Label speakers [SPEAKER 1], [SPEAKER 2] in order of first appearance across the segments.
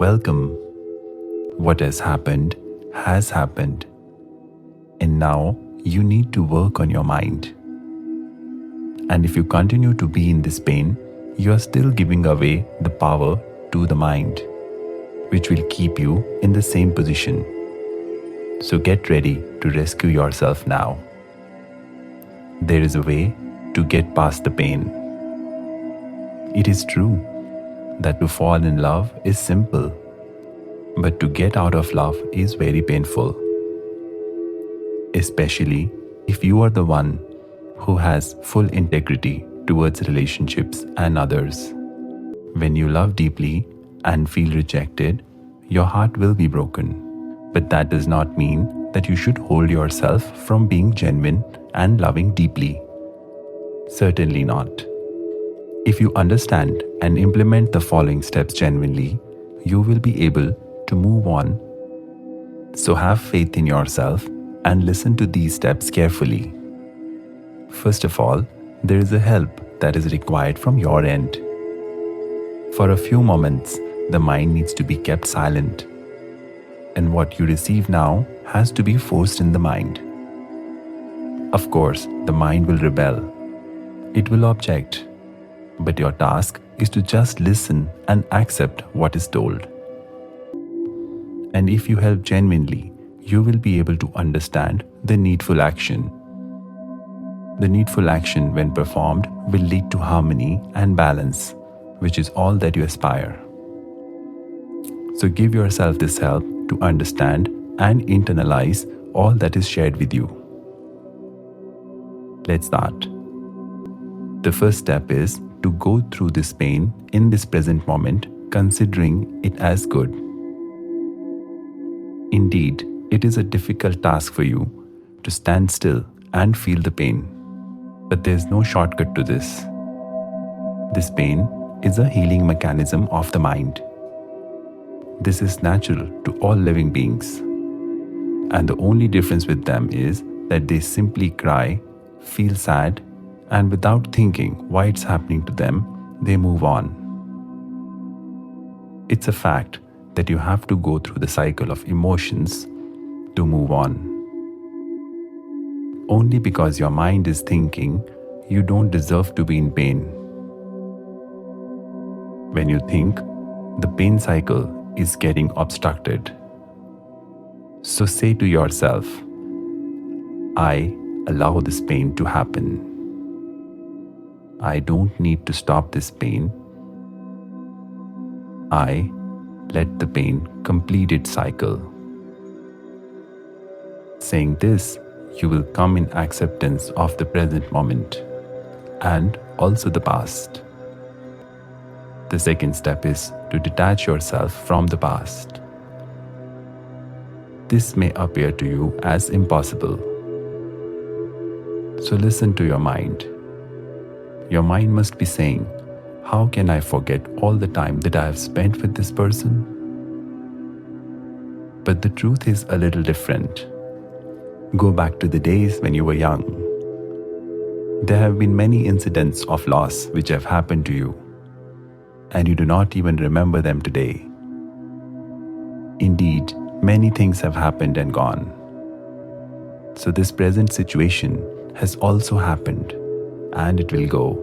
[SPEAKER 1] Welcome. What has happened, and now you need to work on your mind. And if you continue to be in this pain, you are still giving away the power to the mind, which will keep you in the same position. So get ready to rescue yourself now. There is a way to get past the pain. It is true that to fall in love is simple, but to get out of love is very painful. Especially if you are the one who has full integrity towards relationships and others. When you love deeply and feel rejected, your heart will be broken. But that does not mean that you should hold yourself from being genuine and loving deeply. Certainly not. If you understand and implement the following steps genuinely, you will be able to move on. So have faith in yourself and listen to these steps carefully. First of all, there is a help that is required from your end. For a few moments, the mind needs to be kept silent, and what you receive now has to be forced in the mind. Of course, the mind will rebel. It will object, but your task is to just listen and accept what is told. And if you help genuinely, you will be able to understand the needful action. The needful action, when performed, will lead to harmony and balance, which is all that you aspire. So give yourself this help to understand and internalize all that is shared with you. Let's start. The first step is to go through this pain in this present moment, considering it as good. Indeed, it is a difficult task for you to stand still and feel the pain. But there is no shortcut to this. This pain is a healing mechanism of the mind. This is natural to all living beings. And the only difference with them is that they simply cry, feel sad, and without thinking why it's happening to them, they move on. It's a fact that you have to go through the cycle of emotions to move on. Only because your mind is thinking you don't deserve to be in pain. When you think, the pain cycle is getting obstructed. So say to yourself, I allow this pain to happen. I don't need to stop this pain. I let the pain complete its cycle. Saying this, you will come in acceptance of the present moment and also the past. The second step is to detach yourself from the past. This may appear to you as impossible. So listen to your mind. Your mind must be saying, how can I forget all the time that I have spent with this person? But the truth is a little different. Go back to the days when you were young. There have been many incidents of loss which have happened to you, and you do not even remember them today. Indeed, many things have happened and gone. So this present situation has also happened, and it will go.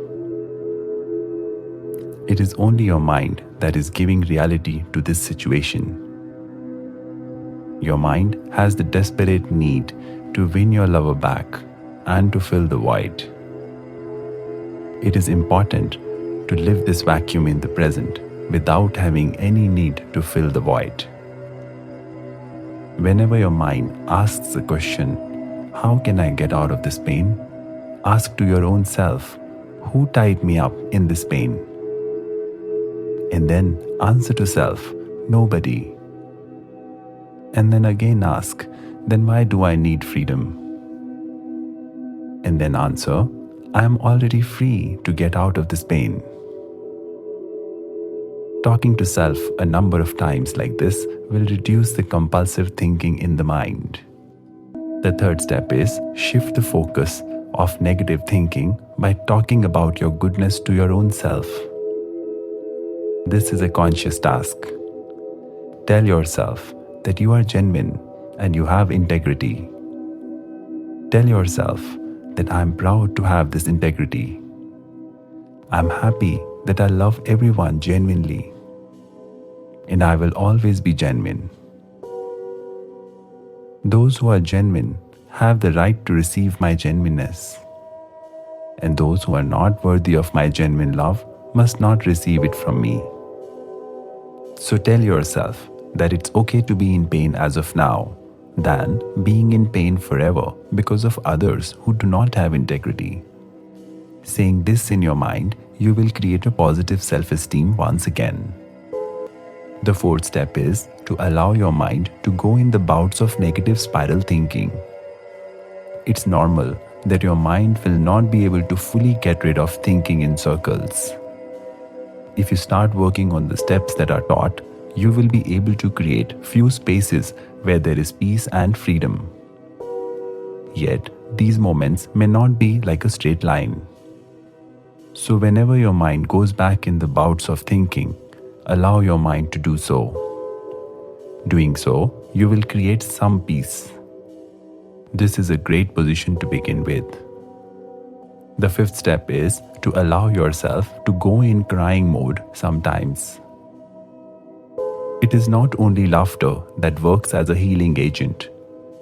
[SPEAKER 1] It is only your mind that is giving reality to this situation. Your mind has the desperate need to win your lover back and to fill the void. It is important to live this vacuum in the present without having any need to fill the void. Whenever your mind asks the question, how can I get out of this pain? Ask to your own self, who tied me up in this pain? And then answer to self, nobody. And then again ask, then why do I need freedom? And then answer, I am already free to get out of this pain. Talking to self a number of times like this will reduce the compulsive thinking in the mind. The third step is shift the focus of negative thinking by talking about your goodness to your own self. This is a conscious task. Tell yourself that you are genuine and you have integrity. Tell yourself that I am proud to have this integrity. I am happy that I love everyone genuinely, and I will always be genuine. Those who are genuine have the right to receive my genuineness, and those who are not worthy of my genuine love must not receive it from me. So tell yourself that it's okay to be in pain as of now than being in pain forever because of others who do not have integrity. Saying this in your mind, you will create a positive self-esteem once again. The fourth step is to allow your mind to go in the bouts of negative spiral thinking. It's normal that your mind will not be able to fully get rid of thinking in circles. If you start working on the steps that are taught, you will be able to create few spaces where there is peace and freedom. Yet, these moments may not be like a straight line. So whenever your mind goes back in the bouts of thinking, allow your mind to do so. Doing so, you will create some peace. This is a great position to begin with. The fifth step is to allow yourself to go in crying mode sometimes. It is not only laughter that works as a healing agent,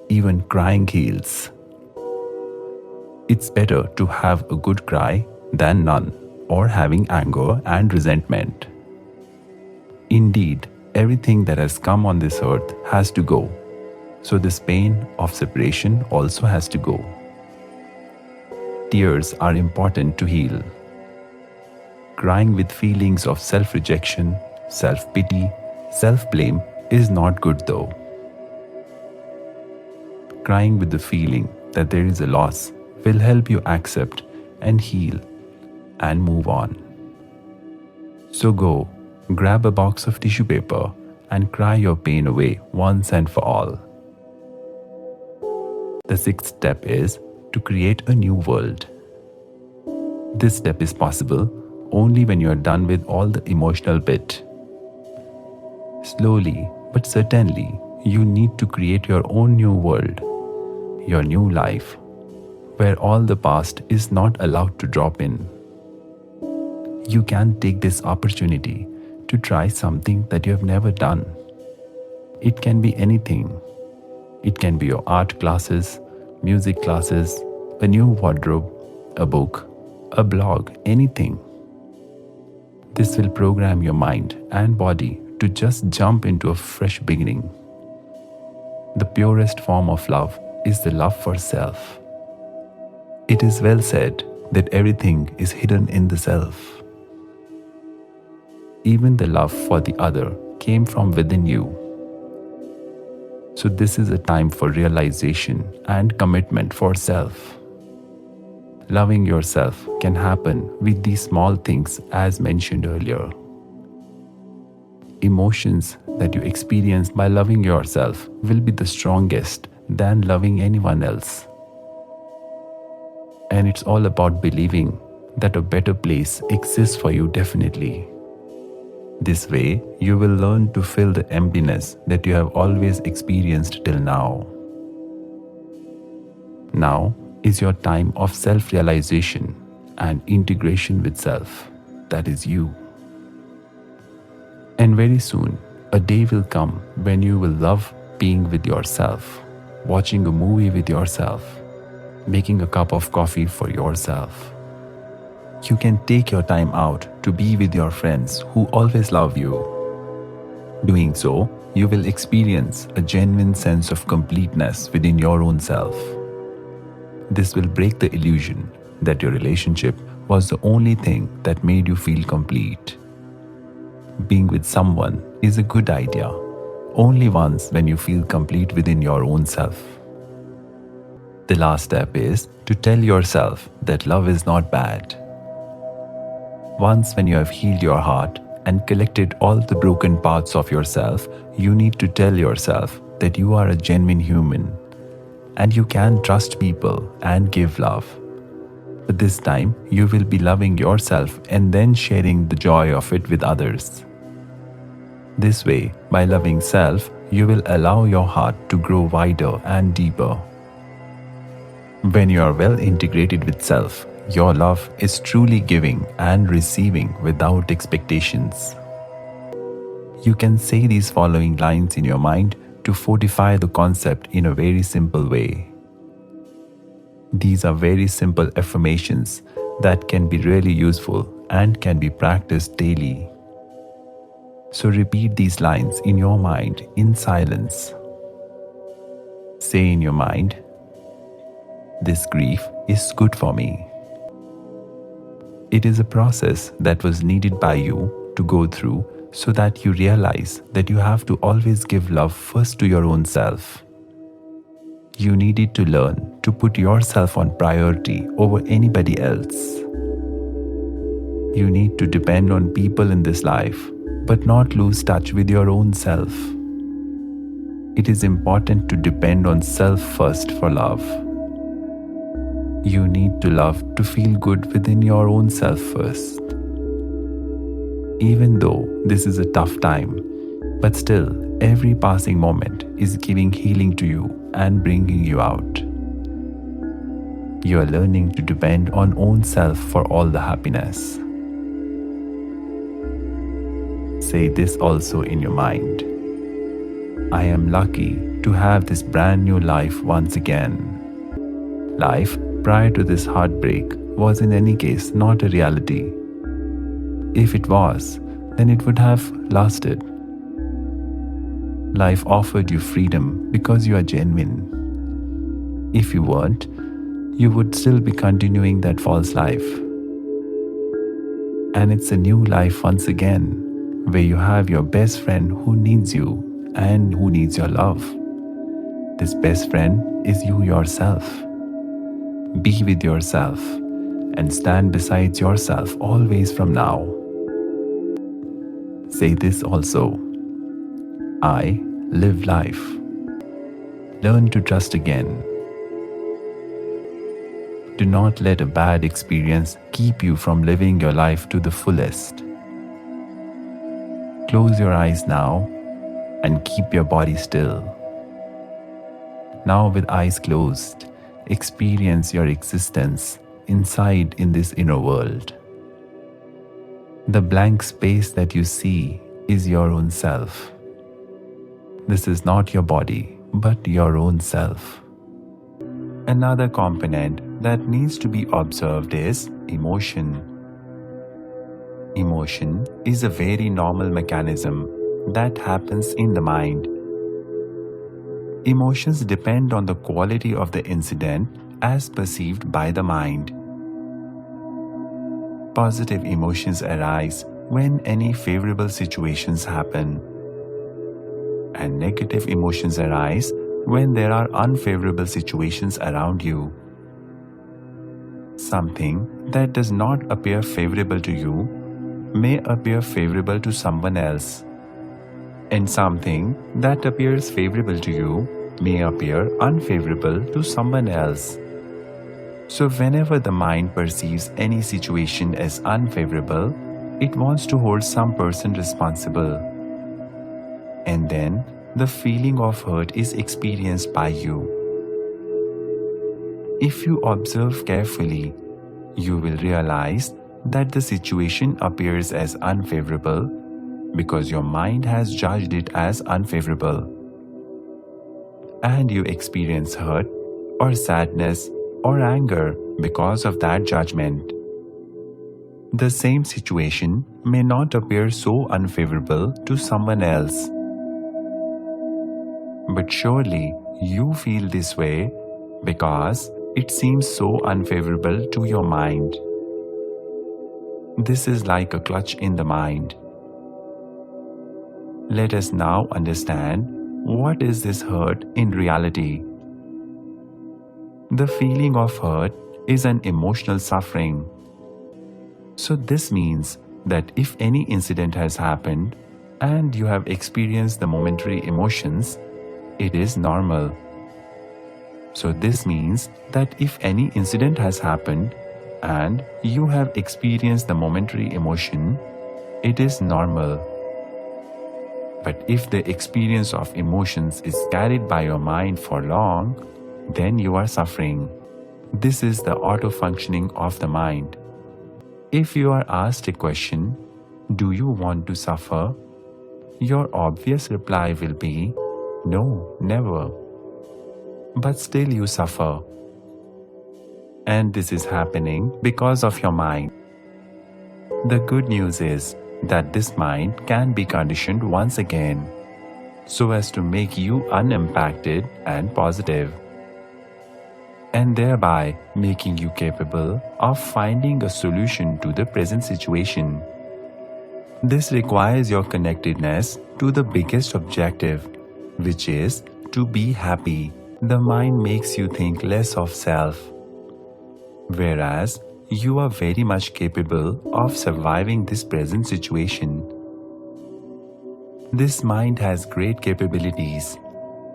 [SPEAKER 1] even crying heals. It's better to have a good cry than none, or having anger and resentment. Indeed, everything that has come on this earth has to go, so this pain of separation also has to go. Tears are important to heal. Crying with feelings of self-rejection, self-pity, self-blame is not good though. Crying with the feeling that there is a loss will help you accept and heal and move on. So go, grab a box of tissue paper and cry your pain away once and for all. The sixth step is to create a new world. This step is possible only when you are done with all the emotional bit. Slowly but certainly, you need to create your own new world, your new life, where all the past is not allowed to drop in. You can take this opportunity to try something that you have never done. It can be anything. It can be your art classes, music classes, a new wardrobe, a book, a blog, anything. This will program your mind and body to just jump into a fresh beginning. The purest form of love is the love for self. It is well said that everything is hidden in the self. Even the love for the other came from within you. So this is a time for realization and commitment for self. Loving yourself can happen with these small things as mentioned earlier. Emotions that you experience by loving yourself will be the strongest than loving anyone else. And it's all about believing that a better place exists for you definitely. This way, you will learn to fill the emptiness that you have always experienced till now. Now is your time of self-realization and integration with self, that is you. And very soon, a day will come when you will love being with yourself, watching a movie with yourself, making a cup of coffee for yourself. You can take your time out to be with your friends who always love you. Doing so, you will experience a genuine sense of completeness within your own self. This will break the illusion that your relationship was the only thing that made you feel complete. Being with someone is a good idea, only once when you feel complete within your own self. The last step is to tell yourself that love is not bad. Once when you have healed your heart and collected all the broken parts of yourself, you need to tell yourself that you are a genuine human and you can trust people and give love. But this time, you will be loving yourself and then sharing the joy of it with others. This way, by loving self, you will allow your heart to grow wider and deeper. When you are well integrated with self, your love is truly giving and receiving without expectations. You can say these following lines in your mind to fortify the concept in a very simple way. These are very simple affirmations that can be really useful and can be practiced daily. So repeat these lines in your mind in silence. Say in your mind, "This grief is good for me." It is a process that was needed by you to go through so that you realize that you have to always give love first to your own self. You needed to learn to put yourself on priority over anybody else. You need to depend on people in this life, but not lose touch with your own self. It is important to depend on self first for love. You need to love to feel good within your own self first. Even though this is a tough time, but still, every passing moment is giving healing to you and bringing you out. You are learning to depend on own self for all the happiness. Say this also in your mind. I am lucky to have this brand new life once again. Life prior to this heartbreak was in any case not a reality. If it was, then it would have lasted. Life offered you freedom because you are genuine. If you weren't, you would still be continuing that false life. And it's a new life once again, where you have your best friend who needs you and who needs your love. This best friend is you yourself. Be with yourself and stand beside yourself always from now. Say this also. I live life. Learn to trust again. Do not let a bad experience keep you from living your life to the fullest. Close your eyes now and keep your body still. Now, with eyes closed, experience your existence inside in this inner world. The blank space that you see is your own self. This is not your body, but your own self. Another component that needs to be observed is emotion. Emotion is a very normal mechanism that happens in the mind. Emotions depend on the quality of the incident as perceived by the mind. Positive emotions arise when any favorable situations happen, and negative emotions arise when there are unfavorable situations around you. Something that does not appear favorable to you may appear favorable to someone else, and something that appears favorable to you may appear unfavorable to someone else. So whenever the mind perceives any situation as unfavorable, it wants to hold some person responsible. And then the feeling of hurt is experienced by you. If you observe carefully, you will realize that the situation appears as unfavorable because your mind has judged it as unfavorable. And you experience hurt or sadness or anger because of that judgment. The same situation may not appear so unfavorable to someone else. But surely you feel this way because it seems so unfavorable to your mind. This is like a clutch in the mind. Let us now understand what is this hurt in reality. The feeling of hurt is an emotional suffering. So this means that if any incident has happened and you have experienced the momentary emotions, it is normal. So this means that if any incident has happened and you have experienced the momentary emotion, it is normal. But if the experience of emotions is carried by your mind for long, then you are suffering. This is the auto-functioning of the mind. If you are asked a question, do you want to suffer? Your obvious reply will be, no, never. But still you suffer. And this is happening because of your mind. The good news is that this mind can be conditioned once again so as to make you unimpacted and positive, and thereby making you capable of finding a solution to the present situation. This requires your connectedness to the biggest objective, which is to be happy. The mind makes you think less of self, whereas you are very much capable of surviving this present situation. This mind has great capabilities,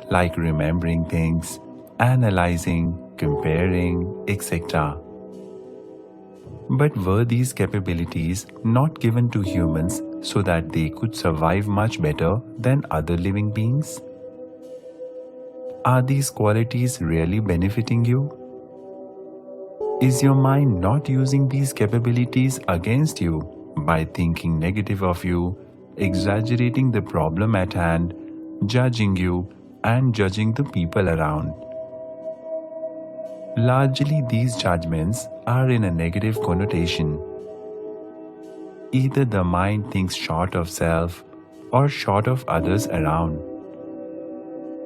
[SPEAKER 1] like remembering things, analyzing, comparing, etc. But were these capabilities not given to humans so that they could survive much better than other living beings? Are these qualities really benefiting you? Is your mind not using these capabilities against you by thinking negative of you, exaggerating the problem at hand, judging you, and judging the people around? Largely, these judgments are in a negative connotation. Either the mind thinks short of self or short of others around.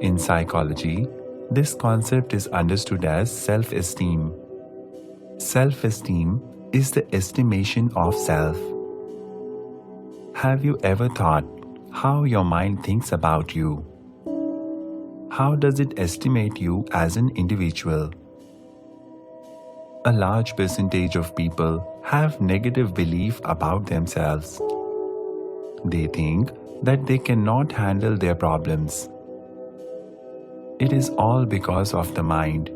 [SPEAKER 1] In psychology, this concept is understood as self-esteem. Self-esteem is the estimation of self. Have you ever thought how your mind thinks about you? How does it estimate you as an individual? A large percentage of people have negative belief about themselves. They think that they cannot handle their problems. It is all because of the mind.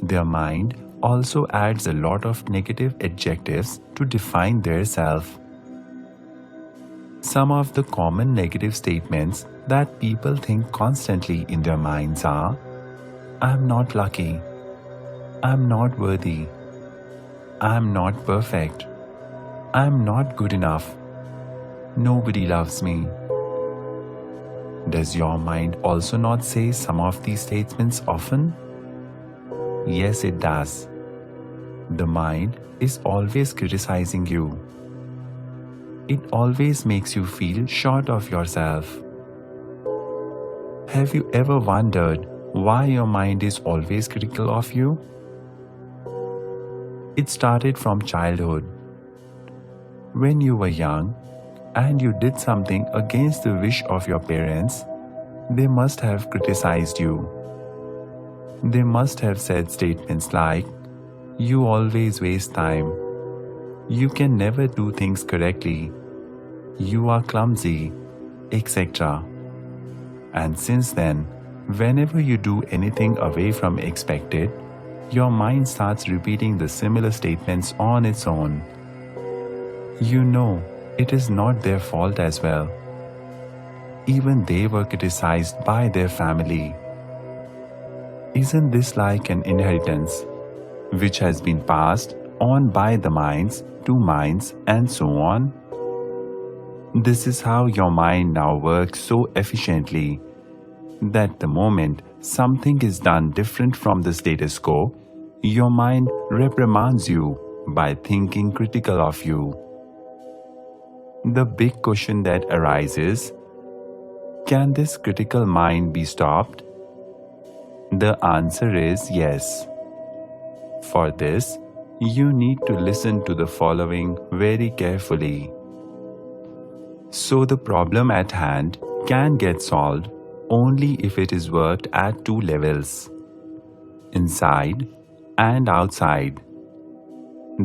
[SPEAKER 1] Their mind also adds a lot of negative adjectives to define their self. Some of the common negative statements that people think constantly in their minds are, I'm not lucky, I'm not worthy, I'm not perfect, I'm not good enough, nobody loves me. Does your mind also not say some of these statements often? Yes, it does. The mind is always criticizing you. It always makes you feel short of yourself. Have you ever wondered why your mind is always critical of you? It started from childhood. When you were young and you did something against the wish of your parents, they must have criticized you. They must have said statements like, you always waste time, you can never do things correctly, you are clumsy, etc. And since then, whenever you do anything away from expected, your mind starts repeating the similar statements on its own. You know, it is not their fault as well. Even they were criticized by their family. Isn't this like an inheritance, which has been passed on by the minds to minds and so on? This is how your mind now works so efficiently that the moment something is done different from the status quo, your mind reprimands you by thinking critical of you. The big question that arises, can this critical mind be stopped? The answer is yes. For this, you need to listen to the following very carefully. So the problem at hand can get solved only if it is worked at two levels, inside and outside.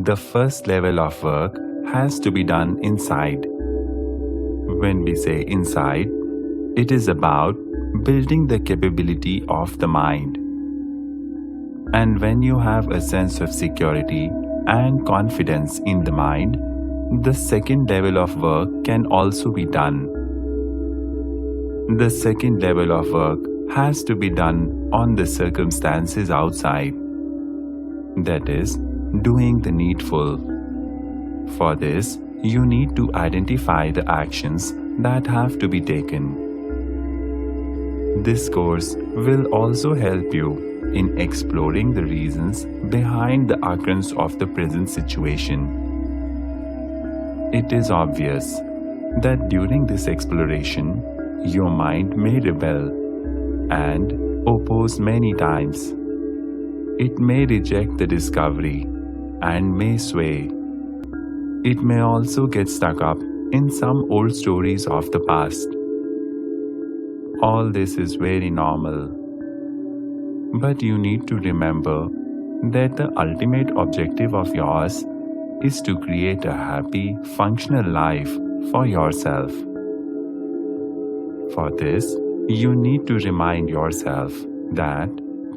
[SPEAKER 1] The first level of work has to be done inside. When we say inside, it is about building the capability of the mind. And when you have a sense of security and confidence in the mind, the second level of work can also be done. The second level of work has to be done on the circumstances outside. That is, doing the needful. For this, you need to identify the actions that have to be taken. This course will also help you in exploring the reasons behind the occurrence of the present situation. It is obvious that during this exploration, your mind may rebel and oppose many times. It may reject the discovery and may sway. It may also get stuck up in some old stories of the past. All this is very normal. But you need to remember that the ultimate objective of yours is to create a happy, functional life for yourself. For this, you need to remind yourself that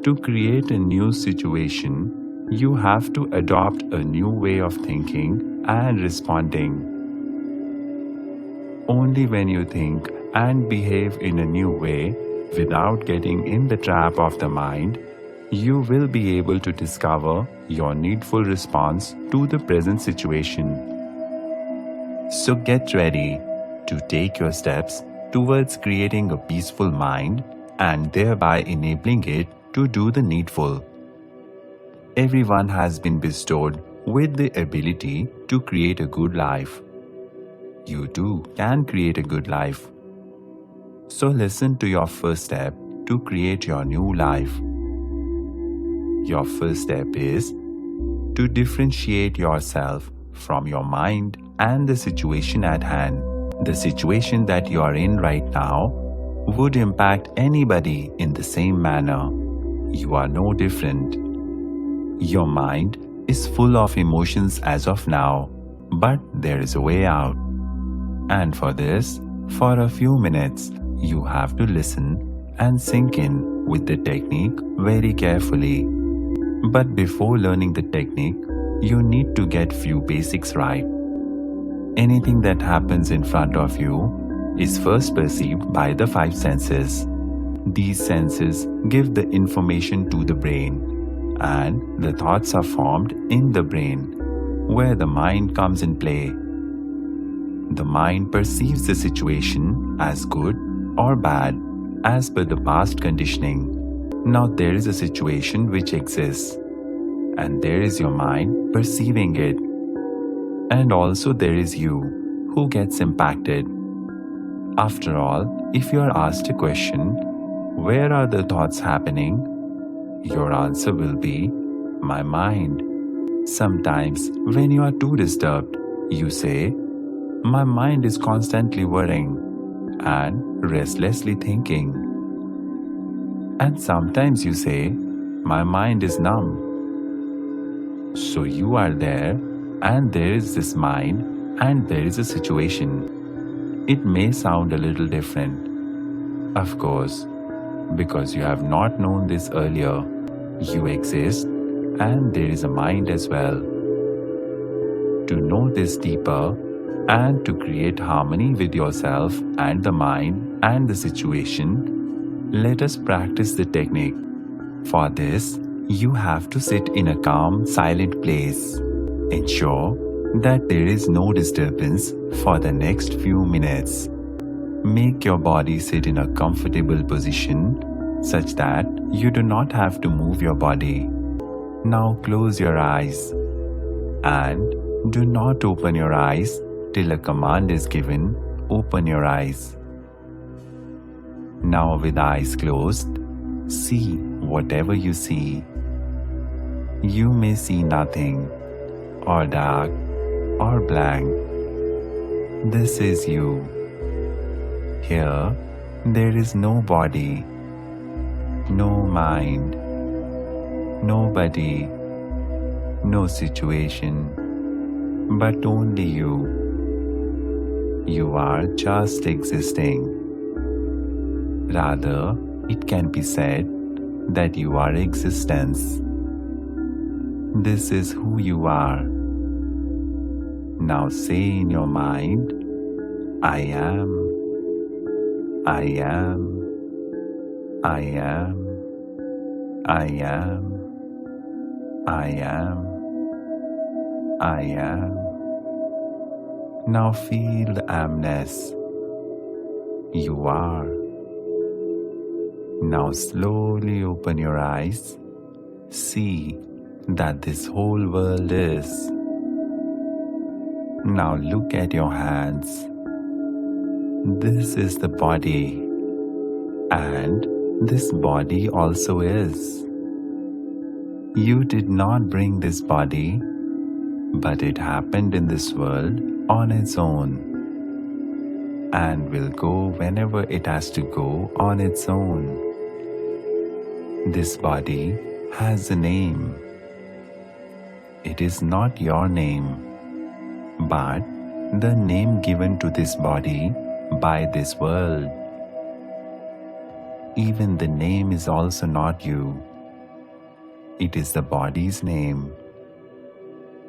[SPEAKER 1] to create a new situation, you have to adopt a new way of thinking and responding. Only when you think and behave in a new way without getting in the trap of the mind, you will be able to discover your needful response to the present situation. So get ready to take your steps towards creating a peaceful mind and thereby enabling it to do the needful. Everyone has been bestowed with the ability to create a good life. You too can create a good life. So listen to your first step to create your new life. Your first step is to differentiate yourself from your mind and the situation at hand. The situation that you are in right now would impact anybody in the same manner. You are no different. Your mind is full of emotions as of now, but there is a way out. And for this, for a few minutes, you have to listen and sink in with the technique very carefully. But before learning the technique, you need to get few basics right. Anything that happens in front of you is first perceived by the five senses. These senses give the information to the brain, and the thoughts are formed in the brain, where the mind comes in play. The mind perceives the situation as good or bad as per the past conditioning. Now there is a situation which exists, and there is your mind perceiving it. And also there is you who gets impacted. After all, if you are asked a question, where are the thoughts happening? Your answer will be, my mind. Sometimes when you are too disturbed, you say, my mind is constantly worrying and restlessly thinking. And sometimes you say, my mind is numb. So you are there, and there is this mind, and there is a situation. It may sound a little different. Of course, because you have not known this earlier, you exist, and there is a mind as well. To know this deeper, and to create harmony with yourself and the mind and the situation, let us practice the technique. For this, you have to sit in a calm, silent place. Ensure that there is no disturbance for the next few minutes. Make your body sit in a comfortable position such that you do not have to move your body. Now close your eyes and do not open your eyes till a command is given. Open your eyes. Now with eyes closed, see whatever you see. You may see nothing, or dark, or blank. This is you. Here, there is no body, no mind, nobody, no situation, but only you. You are just existing. Rather, it can be said that you are existence. This is who you are. Now say in your mind, I am. I am, I am, I am, I am, I am. Now feel the amness. You are. Now slowly open your eyes. See that this whole world is. Now look at your hands. This is the body, and this body also is. You did not bring this body, but it happened in this world on its own, and will go whenever it has to go on its own. This body has a name. It is not your name, but the name given to this body by this world. Even the name is also not you. It is the body's name.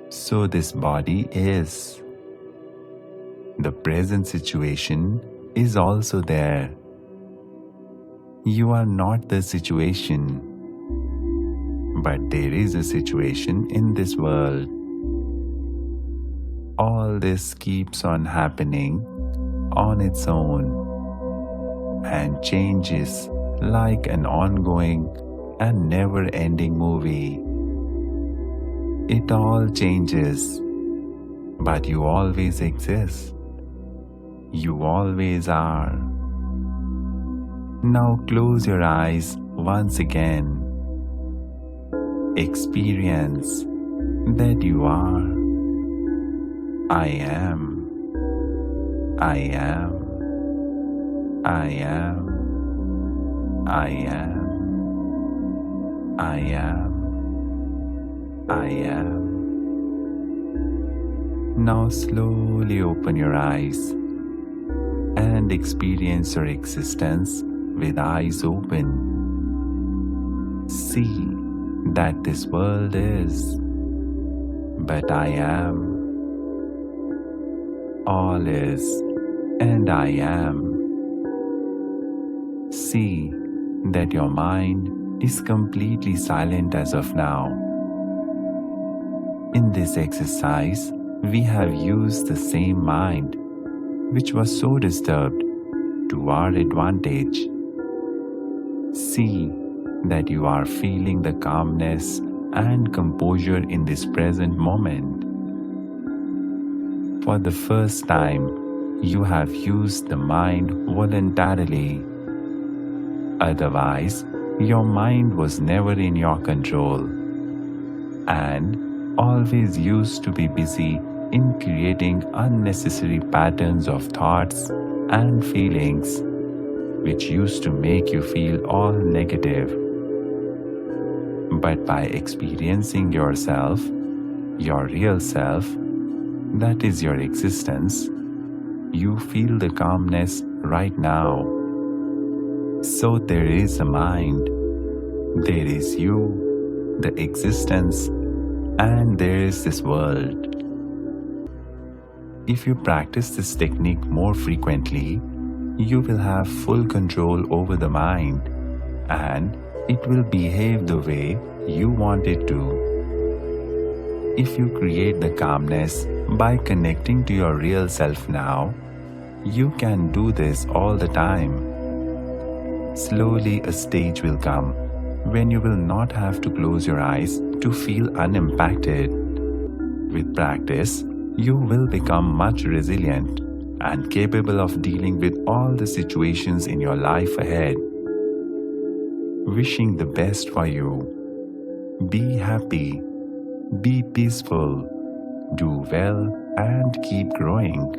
[SPEAKER 1] So this body is. The present situation is also there. You are not the situation, but there is a situation in this world. All this keeps on happening on its own and changes like an ongoing and never-ending movie. It all changes, but you always exist. You always are. Now close your eyes once again. Experience that you are. I am. I am. I am. I am. I am. I am. Now slowly open your eyes and experience your existence with eyes open. See that this world is, but I am. All is, and I am. See that your mind is completely silent as of now. In this exercise, we have used the same mind, which was so disturbed, to our advantage. See that you are feeling the calmness and composure in this present moment. For the first time, you have used the mind voluntarily. Otherwise, your mind was never in your control and always used to be busy in creating unnecessary patterns of thoughts and feelings, which used to make you feel all negative. But by experiencing yourself, your real self, that is your existence, you feel the calmness right now. So there is a mind, there is you, the existence, and there is this world. If you practice this technique more frequently, you will have full control over the mind, and it will behave the way you want it to. If you create the calmness by connecting to your real self now, you can do this all the time. Slowly a stage will come when you will not have to close your eyes to feel unimpacted. With practice, you will become much resilient and capable of dealing with all the situations in your life ahead. Wishing the best for you. Be happy, be peaceful, do well, and keep growing.